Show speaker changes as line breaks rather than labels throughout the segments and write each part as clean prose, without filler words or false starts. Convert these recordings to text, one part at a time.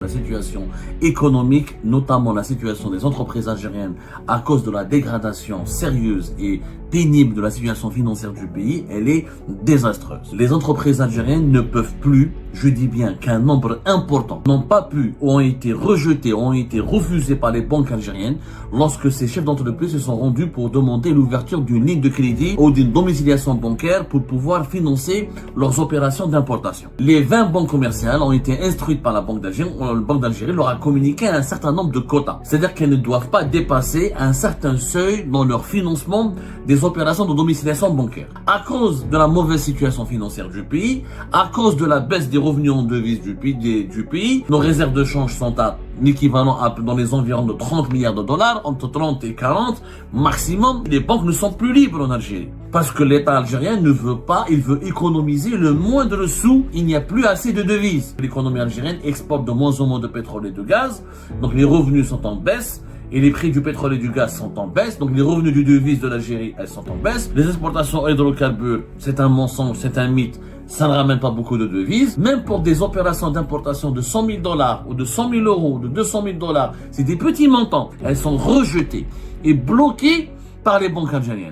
La situation économique, notamment la situation des entreprises algériennes à cause de la dégradation sérieuse et pénible de la situation financière du pays, elle est désastreuse. Les entreprises algériennes ne peuvent plus, je dis bien qu'un nombre important, n'ont pas pu, ont été rejetés, ont été refusés par les banques algériennes lorsque ces chefs d'entreprise se sont rendus pour demander l'ouverture d'une ligne de crédit ou d'une domiciliation bancaire pour pouvoir financer leurs opérations d'importation. Les 20 banques commerciales ont été instruites par la Banque d'Algérie leur a communiqué un certain nombre de quotas. C'est-à-dire qu'elles ne doivent pas dépasser un certain seuil dans leur financement des opérations de domiciliation bancaire. À cause de la mauvaise situation financière du pays, à cause de la baisse des revenus en devises du pays, nos réserves de change sont à l'équivalent dans les environs de 30 milliards de dollars, entre 30 et 40 maximum. Les banques ne sont plus libres en Algérie. Parce que l'État algérien ne veut pas, il veut économiser le moindre sou. Il n'y a plus assez de devises. L'économie algérienne exporte de moins en moins de pétrole et de gaz. Donc les revenus sont en baisse. Et les prix du pétrole et du gaz sont en baisse. Donc les revenus du devise de l'Algérie, elles sont en baisse. Les exportations hydrocarbures, c'est un mensonge, c'est un mythe. Ça ne ramène pas beaucoup de devises. Même pour des opérations d'importation de 100 000 dollars ou de 100 000 euros ou de 200 000 dollars, c'est des petits montants. Elles sont rejetées et bloquées par les banques algériennes.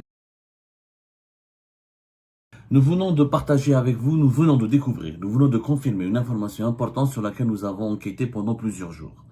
Nous venons de partager avec vous, nous venons de découvrir, nous venons de confirmer une information importante sur laquelle nous avons enquêté pendant plusieurs jours.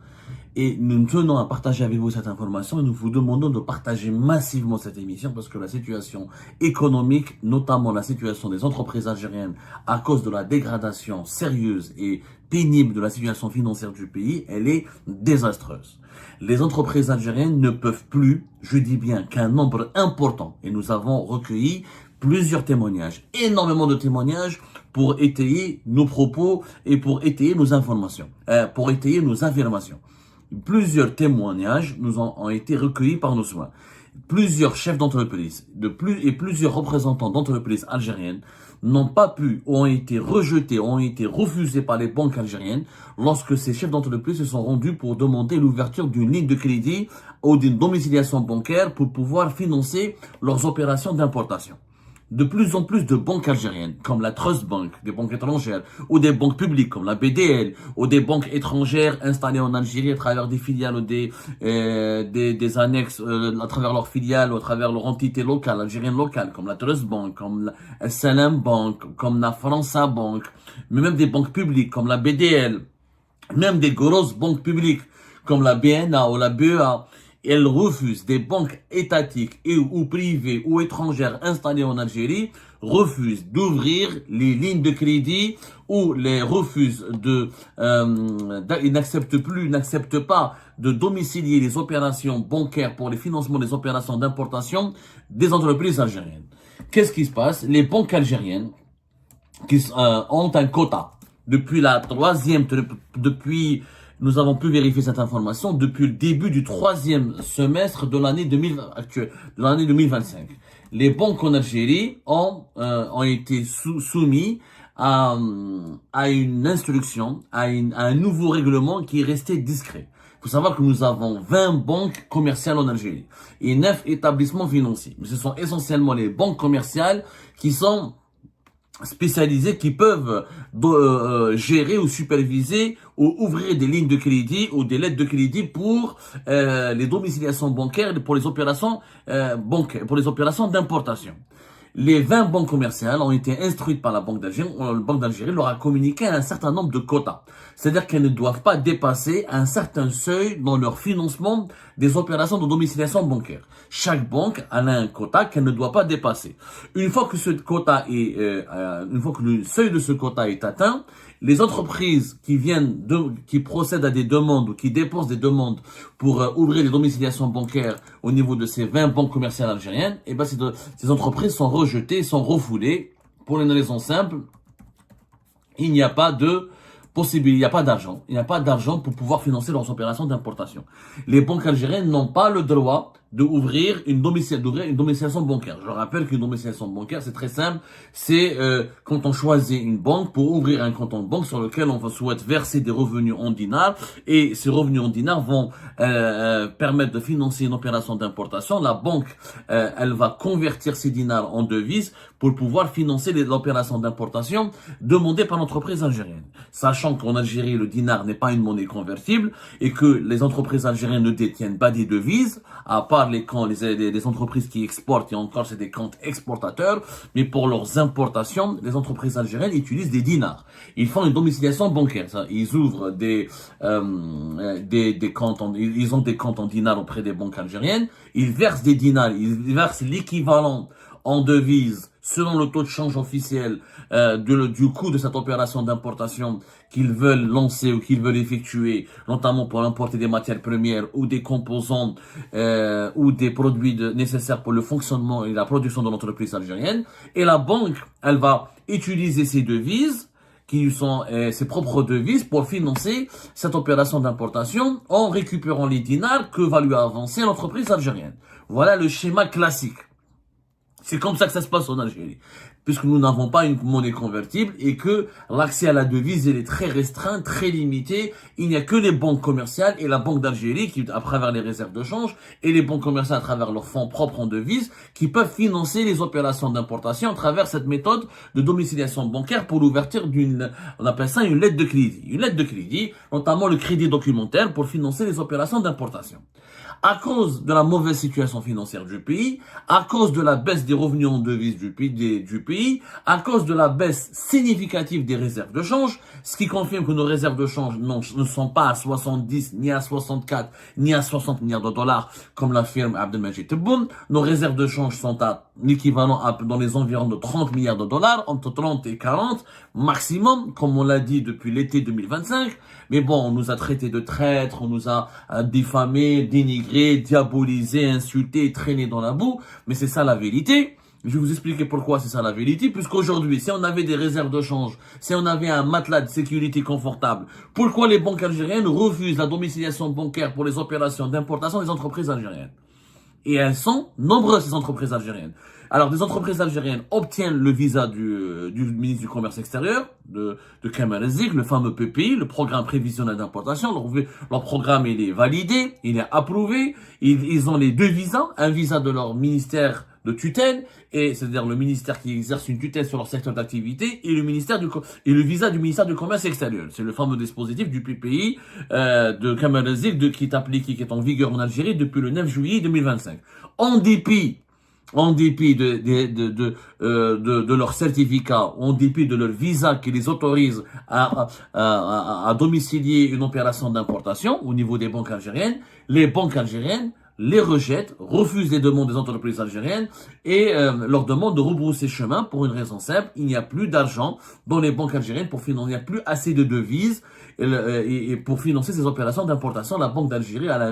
Et nous tenons à partager avec vous cette information et nous vous demandons de partager massivement cette émission parce que la situation économique, notamment la situation des entreprises algériennes à cause de la dégradation sérieuse et pénible de la situation financière du pays, elle est désastreuse. Les entreprises algériennes ne peuvent plus, je dis bien qu'un nombre important, et nous avons recueilli plusieurs témoignages, énormément de témoignages pour étayer nos propos et pour étayer nos informations, pour étayer nos affirmations. Plusieurs témoignages ont été recueillis par nos soins. Plusieurs chefs d'entreprise et plusieurs représentants d'entreprises algériennes n'ont pas pu, ont été rejetés, ont été refusés par les banques algériennes lorsque ces chefs d'entreprise se sont rendus pour demander l'ouverture d'une ligne de crédit ou d'une domiciliation bancaire pour pouvoir financer leurs opérations d'importation. De plus en plus de banques algériennes, comme la Trust Bank, des banques étrangères, ou des banques publiques comme la BDL, ou des banques étrangères installées en Algérie à travers des filiales ou des annexes à travers leurs filiales ou à travers leur entité locale, algérienne locale, comme la Trust Bank, comme la Salam Bank, comme la França Bank, mais même des banques publiques comme la BDL, même des grosses banques publiques comme la BNA ou la BEA. Elles refusent, des banques étatiques ou privées ou étrangères installées en Algérie refusent d'ouvrir les lignes de crédit ou les refusent ils n'acceptent pas de domicilier les opérations bancaires pour les financements des opérations d'importation des entreprises algériennes. Qu'est-ce qui se passe? Les banques algériennes ont un quota depuis nous avons pu vérifier cette information depuis le début du troisième semestre de l'année 2025. Les banques en Algérie ont été soumis à une instruction, à un nouveau règlement qui est resté discret. Il faut savoir que nous avons 20 banques commerciales en Algérie et 9 établissements financiers. Mais ce sont essentiellement les banques commerciales qui sont spécialisés qui peuvent gérer ou superviser ou ouvrir des lignes de crédit ou des lettres de crédit pour les domiciliations bancaires pour les opérations bancaires, pour les opérations d'importation. Les 20 banques commerciales ont été instruites par la Banque d'Algérie leur a communiqué un certain nombre de quotas. C'est-à-dire qu'elles ne doivent pas dépasser un certain seuil dans leur financement des opérations de domiciliation bancaire. Chaque banque a un quota qu'elle ne doit pas dépasser. Une fois que le seuil de ce quota est atteint, les entreprises qui procèdent à des demandes ou qui déposent des demandes pour ouvrir des domiciliations bancaires au niveau de ces 20 banques commerciales algériennes, et ben ces entreprises sont rejetées, sont refoulées pour une raison simple. Il n'y a pas d'argent. Il n'y a pas d'argent pour pouvoir financer leurs opérations d'importation. Les banques algériennes n'ont pas le droit d'ouvrir une domiciliation bancaire. Je rappelle qu'une domiciliation bancaire, c'est très simple. C'est quand on choisit une banque pour ouvrir un compte en banque sur lequel on souhaite verser des revenus en dinars. Et ces revenus en dinars vont permettre de financer une opération d'importation. La banque, elle va convertir ces dinars en devises pour pouvoir financer l'opération d'importation demandée par l'entreprise algérienne. Sachant qu'en Algérie, le dinar n'est pas une monnaie convertible et que les entreprises algériennes ne détiennent pas des devises, à part les entreprises qui exportent, et encore c'est des comptes exportateurs, mais pour leurs importations, les entreprises algériennes utilisent des dinars. Ils font une domiciliation bancaire, ça. Ils ouvrent des comptes, ils ont des comptes en dinars auprès des banques algériennes, ils versent des dinars, ils versent l'équivalent en devises selon le taux de change officiel du coût de cette opération d'importation qu'ils veulent lancer ou qu'ils veulent effectuer, notamment pour importer des matières premières ou des composants ou des produits nécessaires pour le fonctionnement et la production de l'entreprise algérienne. Et la banque, elle va utiliser ces devises qui sont ses propres devises pour financer cette opération d'importation en récupérant les dinars que va lui avancer l'entreprise algérienne. Voilà le schéma classique. C'est comme ça que ça se passe en Algérie, puisque nous n'avons pas une monnaie convertible et que l'accès à la devise est très restreint, très limité. Il n'y a que les banques commerciales et la Banque d'Algérie qui, à travers les réserves de change, et les banques commerciales à travers leurs fonds propres en devise, qui peuvent financer les opérations d'importation à travers cette méthode de domiciliation bancaire pour l'ouverture on appelle ça une lettre de crédit. Une lettre de crédit, notamment le crédit documentaire pour financer les opérations d'importation. À cause de la mauvaise situation financière du pays, à cause de la baisse des revenus en devises du pays, à cause de la baisse significative des réserves de change, ce qui confirme que nos réserves de change ne sont pas à 70, ni à 64, ni à 60 milliards de dollars, comme l'affirme Abdelmajid Tebboune. Nos réserves de change sont à l'équivalent dans les environs de 30 milliards de dollars, entre 30 et 40 maximum, comme on l'a dit depuis l'été 2025. Mais bon, on nous a traités de traîtres, on nous a diffamés, dénigrés, diabolisés, insultés, traînés dans la boue. Mais c'est ça la vérité. Je vais vous expliquer pourquoi c'est ça la vérité. Puisqu'aujourd'hui, si on avait des réserves de change, si on avait un matelas de sécurité confortable, pourquoi les banques algériennes refusent la domiciliation bancaire pour les opérations d'importation des entreprises algériennes? Et elles sont nombreuses, ces entreprises algériennes. Alors, des entreprises algériennes obtiennent le visa du ministre du Commerce extérieur, de Kamal Azik, le fameux PPI, le programme prévisionnel d'importation. Leur programme, il est validé, il est approuvé. Ils ont les deux visas, un visa de leur ministère de tutelle, et c'est-à-dire le ministère qui exerce une tutelle sur leur secteur d'activité, et le visa du ministère du Commerce extérieur. C'est le fameux dispositif du PPI de Kamal Azik qui est appliqué, qui est en vigueur en Algérie depuis le 9 juillet 2025. En dépit de leur certificat, en dépit de leur visa qui les autorise à domicilier une opération d'importation au niveau des banques algériennes, les banques algériennes les rejettent, refusent les demandes des entreprises algériennes et leur demandent de rebrousser chemin pour une raison simple: il n'y a plus d'argent dans les banques algériennes pour financer, il n'y a plus assez de devises et pour financer ces opérations d'importation. La Banque d'Algérie, elle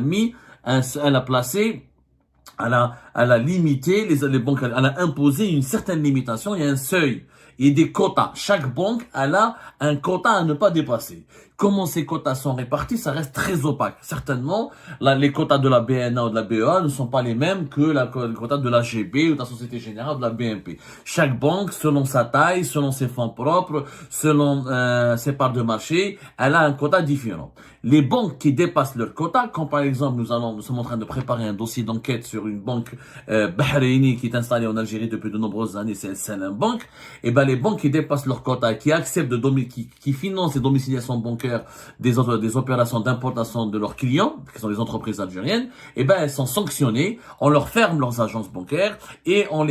a limité les banques, elle a imposé une certaine limitation, il y a un seuil et des quotas. Chaque banque, elle a un quota à ne pas dépasser. Comment ces quotas sont répartis, ça reste très opaque. Certainement, les quotas de la BNA ou de la BEA ne sont pas les mêmes que les quotas de la GB ou de la Société Générale ou de la BNP. Chaque banque, selon sa taille, selon ses fonds propres, selon ses parts de marché, elle a un quota différent. Les banques qui dépassent leur quota, comme par exemple nous sommes en train de préparer un dossier d'enquête sur une banque bahreïnie qui est installée en Algérie depuis de nombreuses années, c'est Salam Bank. Et ben les banques qui dépassent leur quota, qui acceptent qui financent les domiciliations bancaires des opérations d'importation de leurs clients, qui sont les entreprises algériennes, et ben elles sont sanctionnées, on leur ferme leurs agences bancaires et on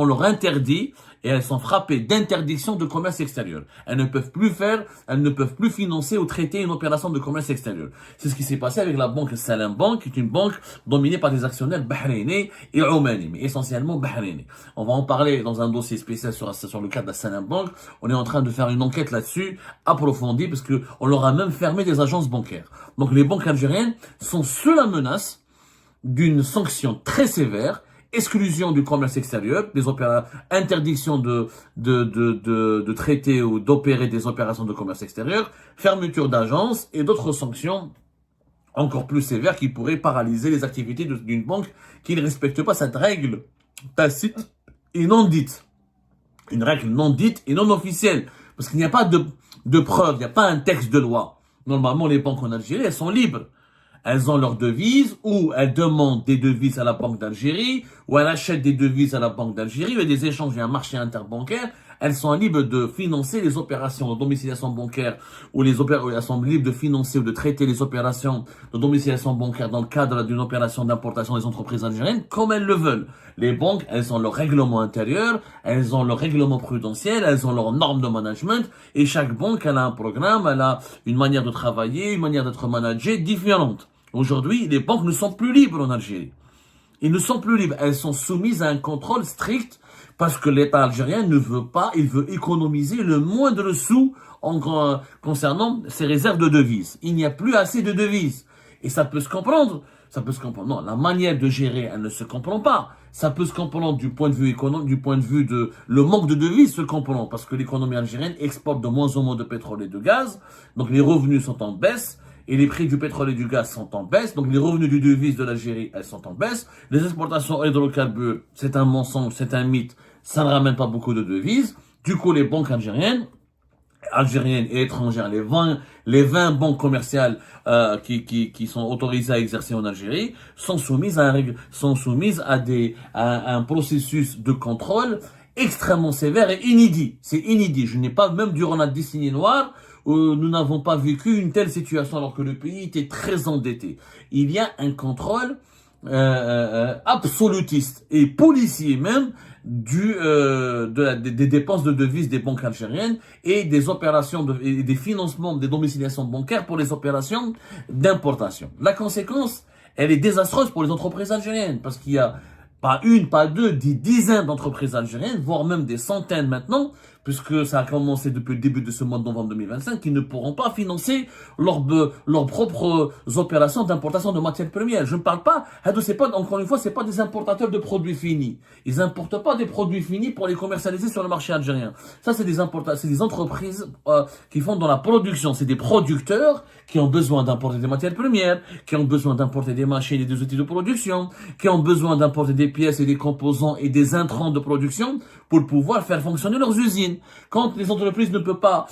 leur interdit, et elles sont frappées d'interdiction de commerce extérieur. Elles ne peuvent plus financer ou traiter une opération de commerce extérieur. C'est ce qui s'est passé avec la banque Salam Bank, qui est une banque dominée par des actionnaires bahreïnais et omanis, mais essentiellement bahreïnais. On va en parler dans un dossier spécial sur le cas de la Salam Bank. On est en train de faire une enquête là-dessus, approfondie, parce que on leur a même fermé des agences bancaires. Donc les banques algériennes sont sous la menace d'une sanction très sévère, exclusion du commerce extérieur, interdiction de traiter ou d'opérer des opérations de commerce extérieur, fermeture d'agences et d'autres sanctions encore plus sévère qui pourrait paralyser les activités d'une banque qui ne respecte pas cette règle tacite et non dite. Une règle non dite et non officielle. Parce qu'il n'y a pas de preuve, il n'y a pas un texte de loi. Normalement, les banques en Algérie, elles sont libres. Elles ont leurs devises, ou elles demandent des devises à la Banque d'Algérie, ou elles achètent des devises à la Banque d'Algérie, il y a des échanges, il y a un marché interbancaire. Elles sont libres de financer les opérations de domiciliation bancaire, ou elles sont libres de financer ou de traiter les opérations de domiciliation bancaire dans le cadre d'une opération d'importation des entreprises algériennes comme elles le veulent. Les banques, elles ont leur règlement intérieur, elles ont leur règlement prudentiel, elles ont leurs normes de management, et chaque banque, elle a un programme, elle a une manière de travailler, une manière d'être managée différente. Aujourd'hui, les banques ne sont plus libres en Algérie. Ils ne sont plus libres. Elles sont soumises à un contrôle strict parce que l'État algérien ne veut pas, il veut économiser le moindre sou concernant ses réserves de devises. Il n'y a plus assez de devises. Et ça peut se comprendre. Ça peut se comprendre. Non, la manière de gérer, elle ne se comprend pas. Ça peut se comprendre du point de vue économique, du point de vue de le manque de devises se comprend parce que l'économie algérienne exporte de moins en moins de pétrole et de gaz. Donc les revenus sont en baisse. Et les prix du pétrole et du gaz sont en baisse, donc les revenus du devise de l'Algérie, elles sont en baisse. Les exportations hydrocarbures, c'est un mensonge, c'est un mythe, ça ne ramène pas beaucoup de devises. Du coup, les banques algériennes et étrangères, les 20 banques commerciales qui sont autorisées à exercer en Algérie, sont soumises à un processus de contrôle extrêmement sévère et inédit. C'est inédit. Je n'ai pas, même durant la décennie noire, nous n'avons pas vécu une telle situation alors que le pays était très endetté. Il y a un contrôle absolutiste et policier même des dépenses de devises des banques algériennes et des opérations et des financements des domiciliations bancaires pour les opérations d'importation. La conséquence, elle est désastreuse pour les entreprises algériennes parce qu'il y a pas une, pas deux, des dizaines d'entreprises algériennes, voire même des centaines maintenant, puisque ça a commencé depuis le début de ce mois de novembre 2025, qui ne pourront pas financer leurs propres opérations d'importation de matières premières. Je ne parle pas, encore une fois, c'est pas des importateurs de produits finis. Ils importent pas des produits finis pour les commercialiser sur le marché algérien. Ça, c'est des entreprises qui font dans la production. C'est des producteurs qui ont besoin d'importer des matières premières, qui ont besoin d'importer des machines et des outils de production, qui ont besoin d'importer des pièces et des composants et des intrants de production pour pouvoir faire fonctionner leurs usines. Quand les entreprises ne peuvent pas,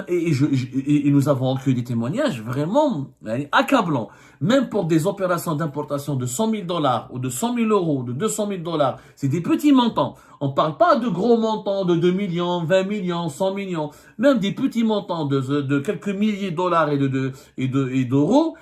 et nous avons recueilli des témoignages vraiment accablants, même pour des opérations d'importation de 100 000 $ ou de 100 000 €, de 200 000 $, c'est des petits montants. On parle pas de gros montants de 2 millions, 20 millions, 100 millions, même des petits montants de quelques milliers de dollars et d'euros,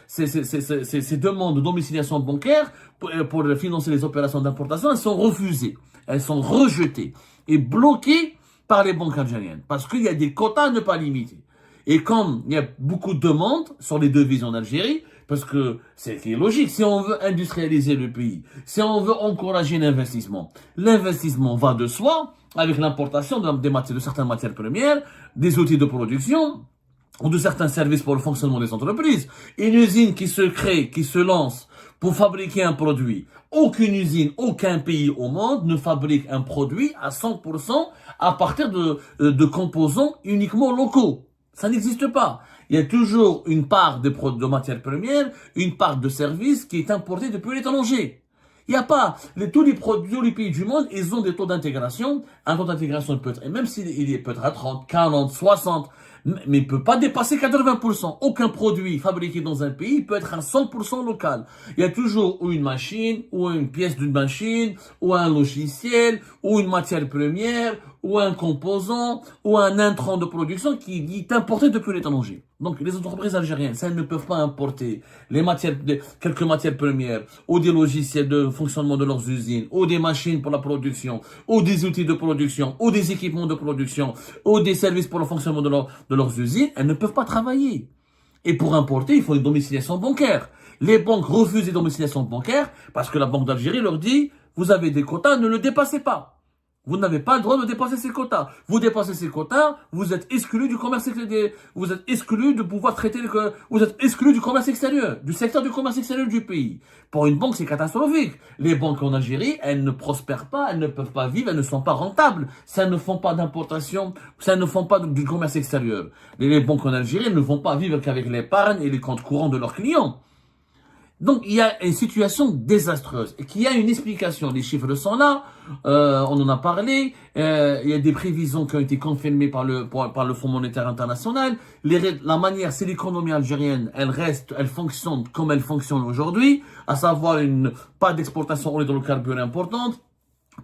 ces demandes de domiciliation bancaire pour financer les opérations d'importation, elles sont refusées, elles sont rejetées et bloquées par les banques algériennes parce qu'il y a des quotas à ne pas limiter. Et comme il y a beaucoup de demandes sur les devises en Algérie, parce que c'est logique, si on veut industrialiser le pays, si on veut encourager l'investissement va de soi avec l'importation de certaines matières premières, des outils de production ou de certains services pour le fonctionnement des entreprises. Une usine qui se crée, qui se lance pour fabriquer un produit. Aucune usine, aucun pays au monde ne fabrique un produit à 100% à partir de composants uniquement locaux. Ça n'existe pas. Il y a toujours une part de matières premières, une part de services qui est importée depuis l'étranger. Il n'y a pas, tous les pays du monde, ils ont des taux d'intégration. Un taux d'intégration peut être, et même s'il peut être à 30, 40, 60, mais il ne peut pas dépasser 80%. Aucun produit fabriqué dans un pays peut être à 100% local. Il y a toujours ou une machine, ou une pièce d'une machine, ou un logiciel, ou une matière première, ou un composant, ou un intrant de production qui est importé depuis l'étranger. Donc, les entreprises algériennes, elles ne peuvent pas importer quelques matières premières, ou des logiciels de fonctionnement de leurs usines, ou des machines pour la production, ou des outils de production, ou des équipements de production, ou des services pour le fonctionnement de leurs usines. Elles ne peuvent pas travailler. Et pour importer, il faut une domiciliation bancaire. Les banques refusent les domiciliations bancaires parce que la Banque d'Algérie leur dit, vous avez des quotas, ne le dépassez pas. Vous n'avez pas le droit de dépasser ces quotas. Vous dépassez ces quotas, vous êtes exclu du commerce extérieur, vous êtes exclu de pouvoir traiter, vous êtes exclu du commerce extérieur, du secteur du commerce extérieur du pays. Pour une banque, c'est catastrophique. Les banques en Algérie, elles ne prospèrent pas, elles ne peuvent pas vivre, elles ne sont pas rentables. Ça ne font pas d'importation, ça ne font pas du commerce extérieur. Les banques en Algérie ne vont pas vivre qu'avec l'épargne et les comptes courants de leurs clients. Donc, il y a une situation désastreuse et qu'il y a une explication. Les chiffres sont là, on en a parlé, il y a des prévisions qui ont été confirmées par le Fonds monétaire international. La manière, c'est l'économie algérienne, elle fonctionne comme elle fonctionne aujourd'hui, à savoir pas d'exportation en hydrocarbures importante,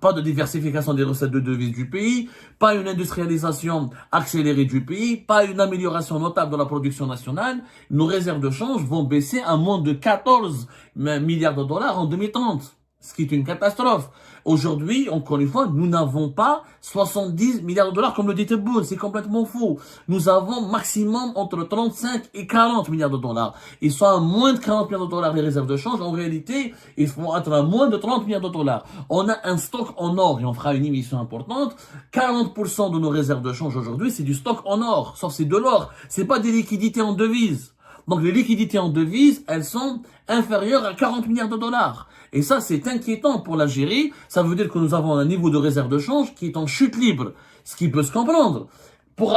pas de diversification des recettes de devises du pays, pas une industrialisation accélérée du pays, pas une amélioration notable de la production nationale. Nos réserves de change vont baisser à moins de 14 milliards de dollars en 2030. Ce qui est une catastrophe. Aujourd'hui, encore une fois, nous n'avons pas 70 milliards de dollars comme le dit Tebboune. C'est complètement faux. Nous avons maximum entre 35 et 40 milliards de dollars. Ils sont à moins de 40 milliards de dollars les réserves de change. En réalité, ils vont être à moins de 30 milliards de dollars. On a un stock en or et on fera une émission importante. 40% de nos réserves de change aujourd'hui, c'est du stock en or. Sauf c'est de l'or. C'est pas des liquidités en devises. Donc les liquidités en devises, elles sont inférieures à 40 milliards de dollars. Et ça, c'est inquiétant pour l'Algérie. Ça veut dire que nous avons un niveau de réserve de change qui est en chute libre. Ce qui peut se comprendre. Pour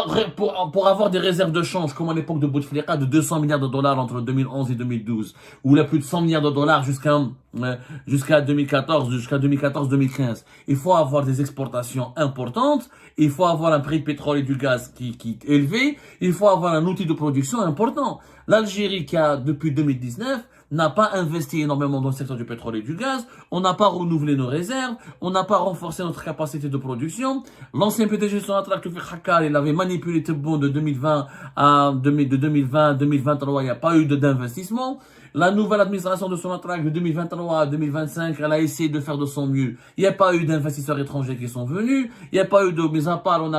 avoir des réserves de change, comme à l'époque de Bouteflika, de 200 milliards de dollars entre 2011 et 2012, ou là plus de 100 milliards de dollars jusqu'à 2014-2015, il faut avoir des exportations importantes, il faut avoir un prix du pétrole et du gaz qui est élevé, il faut avoir un outil de production important. L'Algérie qui a, depuis 2019, n'a pas investi énormément dans le secteur du pétrole et du gaz, on n'a pas renouvelé nos réserves, on n'a pas renforcé notre capacité de production. L'ancien PDG de Sonatrach, Toufiq Hakkar, il avait manipulé Tebboune de 2020 à 2023, il n'y a pas eu d'investissement. La nouvelle administration de Sonatrach de 2023 à 2025, elle a essayé de faire de son mieux. Il n'y a pas eu d'investisseurs étrangers qui sont venus. Il n'y a pas eu de, mis à part, on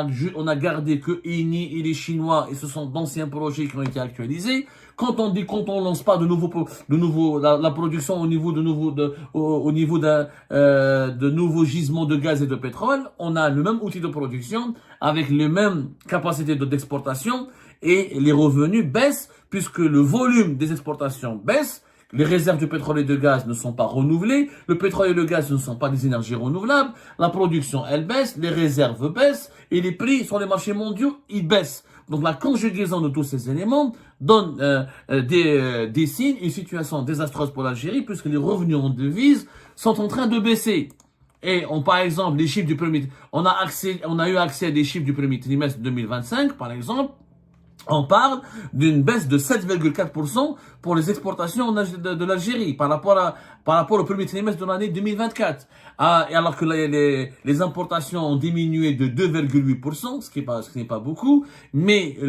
a gardé que INI et les Chinois, et ce sont d'anciens projets qui ont été actualisés. Quand on lance pas la production au niveau de nouveaux gisements de gaz et de pétrole, on a le même outil de production avec les mêmes capacités d'exportation et les revenus baissent puisque le volume des exportations baisse. Les réserves de pétrole et de gaz ne sont pas renouvelées. Le pétrole et le gaz ne sont pas des énergies renouvelables. La production, elle baisse. Les réserves baissent. Et les prix sur les marchés mondiaux, ils baissent. Donc la conjugaison de tous ces éléments donne dessine une situation désastreuse pour l'Algérie puisque les revenus en devises sont en train de baisser. Et par exemple, les chiffres du premier, on a eu accès à des chiffres du premier trimestre 2025, par exemple. On parle d'une baisse de 7,4% pour les exportations de l'Algérie par rapport au premier trimestre de l'année 2024. Et alors que les importations ont diminué de 2,8%, ce qui n'est pas beaucoup, mais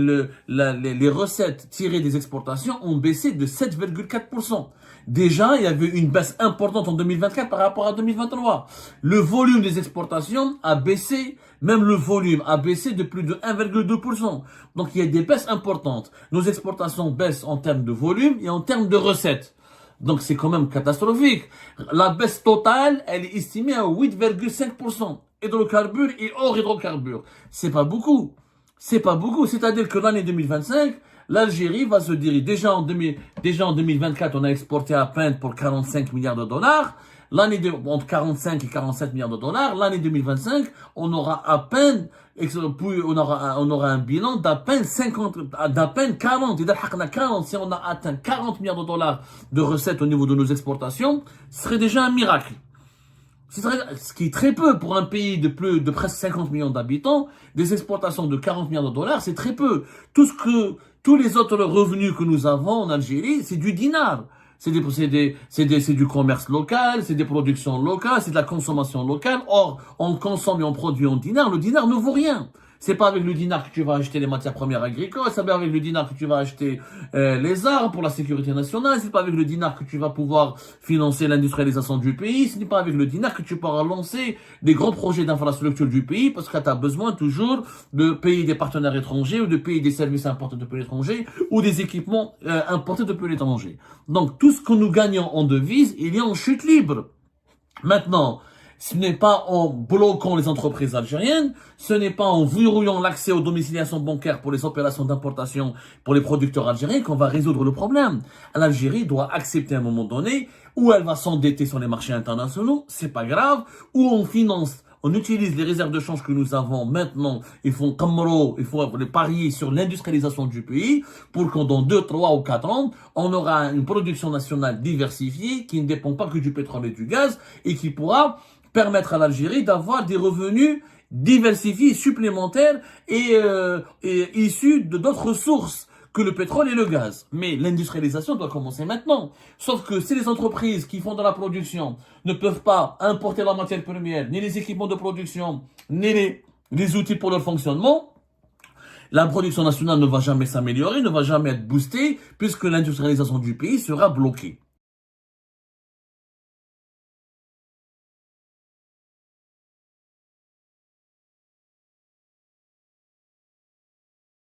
les recettes tirées des exportations ont baissé de 7,4%. Déjà, il y avait une baisse importante en 2024 par rapport à 2023. Le volume des exportations a baissé, même le volume a baissé de plus de 1,2%. Donc, il y a des baisses importantes. Nos exportations baissent en termes de volume et en termes de recettes. Donc, c'est quand même catastrophique. La baisse totale, elle est estimée à 8,5%. Hydrocarbures et hors hydrocarbures. C'est pas beaucoup. C'est pas beaucoup. C'est-à-dire que l'année 2025, l'Algérie va se dire, déjà en 2024, on a exporté à peine pour 45 milliards de dollars. Entre 45 et 47 milliards de dollars. L'année 2025, on aura à peine, on aura un bilan d'à peine 40. Si on a atteint 40 milliards de dollars de recettes au niveau de nos exportations, ce serait déjà un miracle. Ce qui est très peu pour un pays de presque 50 millions d'habitants, des exportations de 40 milliards de dollars, c'est très peu. Tous les autres revenus que nous avons en Algérie, c'est du dinar. C'est du commerce local, c'est des productions locales, c'est de la consommation locale. Or, on consomme et on produit en dinar. Le dinar ne vaut rien. C'est pas avec le dinar que tu vas acheter les matières premières agricoles, c'est pas avec le dinar que tu vas acheter les armes pour la sécurité nationale, c'est pas avec le dinar que tu vas pouvoir financer l'industrialisation du pays, ce n'est pas avec le dinar que tu pourras lancer des grands projets d'infrastructure du pays, parce que tu as besoin toujours de payer des partenaires étrangers ou de payer des services importés depuis l'étranger ou des équipements importés depuis l'étranger. Donc tout ce que nous gagnons en devises, il est en chute libre. Maintenant, Ce n'est pas en bloquant les entreprises algériennes, ce n'est pas en verrouillant l'accès aux domiciliations bancaires pour les opérations d'importation pour les producteurs algériens qu'on va résoudre le problème. L'Algérie doit accepter à un moment donné où elle va s'endetter sur les marchés internationaux, c'est pas grave, où on finance, on utilise les réserves de change que nous avons maintenant, il faut les parier sur l'industrialisation du pays pour qu'en dans 2, 3 ou 4 ans, on aura une production nationale diversifiée qui ne dépend pas que du pétrole et du gaz et qui pourra permettre à l'Algérie d'avoir des revenus diversifiés, supplémentaires et issus de d'autres sources que le pétrole et le gaz. Mais l'industrialisation doit commencer maintenant. Sauf que si les entreprises qui font de la production ne peuvent pas importer la matière première, ni les équipements de production, ni les outils pour leur fonctionnement, la production nationale ne va jamais s'améliorer, ne va jamais être boostée, puisque l'industrialisation du pays sera bloquée.